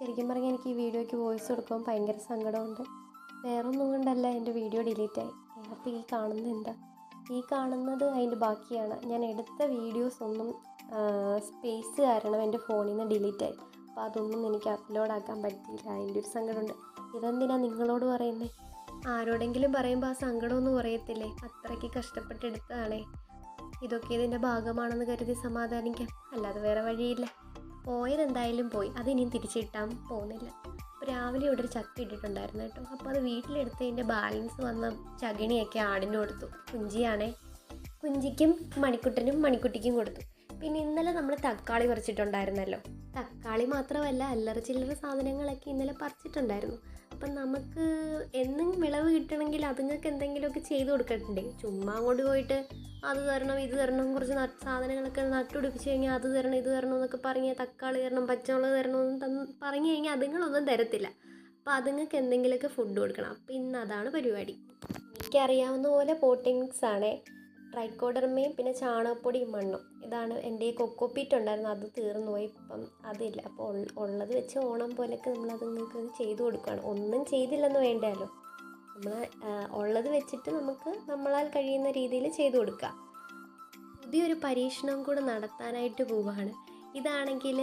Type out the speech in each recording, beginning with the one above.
ശരിക്കും പറഞ്ഞാൽ എനിക്ക് ഈ വീഡിയോയ്ക്ക് വോയിസ് കൊടുക്കുമ്പോൾ ഭയങ്കര സങ്കടമുണ്ട്. വേറൊന്നും കൊണ്ടല്ല എൻ്റെ വീഡിയോ ഡിലീറ്റായി. അപ്പോൾ ഈ കാണുന്നത് എന്താ? ഈ കാണുന്നത് അതിൻ്റെ ബാക്കിയാണ്. ഞാൻ എടുത്ത വീഡിയോസ് ഒന്നും സ്പേസ് കാരണം എൻ്റെ ഫോണിൽ നിന്ന് ഡിലീറ്റായി. അപ്പോൾ അതൊന്നും എനിക്ക് അപ്ലോഡാക്കാൻ പറ്റിയില്ല. അതിൻ്റെ ഒരു സങ്കടമുണ്ട്. ഇതെന്തിനാണ് നിങ്ങളോട് പറയുന്നത്? ആരോടെങ്കിലും പറയുമ്പോൾ ആ സങ്കടമൊന്നും കുറയത്തില്ലേ? അത്രയ്ക്ക് കഷ്ടപ്പെട്ടെടുത്തതാണേ. ഇതൊക്കെ ഇതിൻ്റെ ഭാഗമാണെന്ന് കരുതി സമാധാനിക്കാം, അല്ലാതെ വേറെ വഴിയില്ല. പോയതെന്തായാലും പോയി, അതിനിയും തിരിച്ചിട്ടാൻ പോകുന്നില്ല. അപ്പോൾ രാവിലെ ഇവിടെ ഒരു ചക്ക ഇട്ടിട്ടുണ്ടായിരുന്നു കേട്ടോ. അപ്പോൾ അത് വീട്ടിലെടുത്തതിൻ്റെ ബാലൻസ് വന്ന ചകിണിയൊക്കെ ആടിന് കൊടുത്തു. കുഞ്ചിയാണേ. കുഞ്ചിക്കും മണിക്കുട്ടനും മണിക്കുട്ടിക്കും കൊടുത്തു. പിന്നെ ഇന്നലെ നമ്മൾ തക്കാളി പറിച്ചിട്ടുണ്ടായിരുന്നല്ലോ. തക്കാളി മാത്രമല്ല, അല്ലറ ചില്ലറ സാധനങ്ങളൊക്കെ ഇന്നലെ പറിച്ചിട്ടുണ്ടായിരുന്നു. അപ്പം നമുക്ക് എന്നും വിളവ് കിട്ടണമെങ്കിൽ അതുങ്ങൾക്ക് എന്തെങ്കിലുമൊക്കെ ചെയ്ത് കൊടുക്കണ്ടേ? ചുമ്മാ അങ്ങോട്ട് പോയിട്ട് അത് തരണം ഇത് തരണം കുറച്ച് സാധനങ്ങളൊക്കെ നട്ടുപിടിപ്പിച്ച് കഴിഞ്ഞാൽ അത് തരണം ഇത് തരണം എന്നൊക്കെ പറഞ്ഞ് തക്കാളി തരണം പച്ചമുളക് തരണം എന്ന് പറഞ്ഞു കഴിഞ്ഞാൽ അതുങ്ങളൊന്നും തരത്തില്ല. അപ്പോൾ അതുങ്ങൾക്ക് എന്തെങ്കിലുമൊക്കെ ഫുഡ് കൊടുക്കണം. അപ്പോൾ ഇന്ന് അതാണ് പരിപാടി. എനിക്കറിയാവുന്ന പോലെ പോട്ടിംഗ് മിക്സ് ആണേ. ട്രൈക്കോഡർമയും പിന്നെ ചാണകപ്പൊടിയും മണ്ണും. ഇതാണ് എൻ്റെ കൊക്കോപ്പീറ്റ് ഉണ്ടായിരുന്നു, അത് തീർന്നു പോയി. ഇപ്പം അതില്ല. അപ്പോൾ ഉള്ളത് വെച്ച് ഓണം പോലെയൊക്കെ നമ്മളത് നിങ്ങൾക്ക് ചെയ്തു കൊടുക്കുകയാണ്. ഒന്നും ചെയ്തില്ലെന്ന് വേണ്ടല്ലോ, നമ്മൾ ഉള്ളത് വെച്ചിട്ട് നമുക്ക് നമ്മളാൽ കഴിയുന്ന രീതിയിൽ ചെയ്തു കൊടുക്കുക. പുതിയൊരു പരീക്ഷണം കൂടെ നടത്താനായിട്ട് പോവുകയാണ്. ഇതാണെങ്കിൽ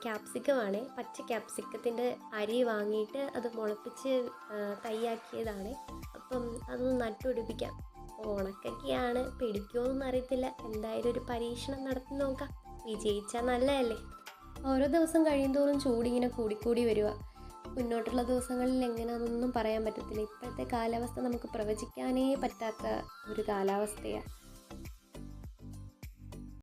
ക്യാപ്സിക്കമാണ്, പച്ച ക്യാപ്സിക്കത്തിൻ്റെ അരി വാങ്ങിയിട്ട് അത് മുളപ്പിച്ച് തൈയാക്കിയതാണ്. അപ്പം അതൊന്ന് നട്ടുപിടിപ്പിക്കാം. ഉണക്കൊക്കെയാണ്, പിടിക്കുമോയെന്നൊന്നും അറിയത്തില്ല. എന്തായാലും ഒരു പരീക്ഷണം നടത്തി നോക്കാം. വിജയിച്ചാൽ നല്ലതല്ലേ. ഓരോ ദിവസം കഴിയുന്തോറും ചൂടിങ്ങനെ കൂടിക്കൂടി വരിക. മുന്നോട്ടുള്ള ദിവസങ്ങളിൽ എങ്ങനെയാണെന്നൊന്നും പറയാൻ പറ്റത്തില്ല. ഇപ്പോഴത്തെ കാലാവസ്ഥ നമുക്ക് പ്രവചിക്കാനേ പറ്റാത്ത ഒരു കാലാവസ്ഥയാണ്.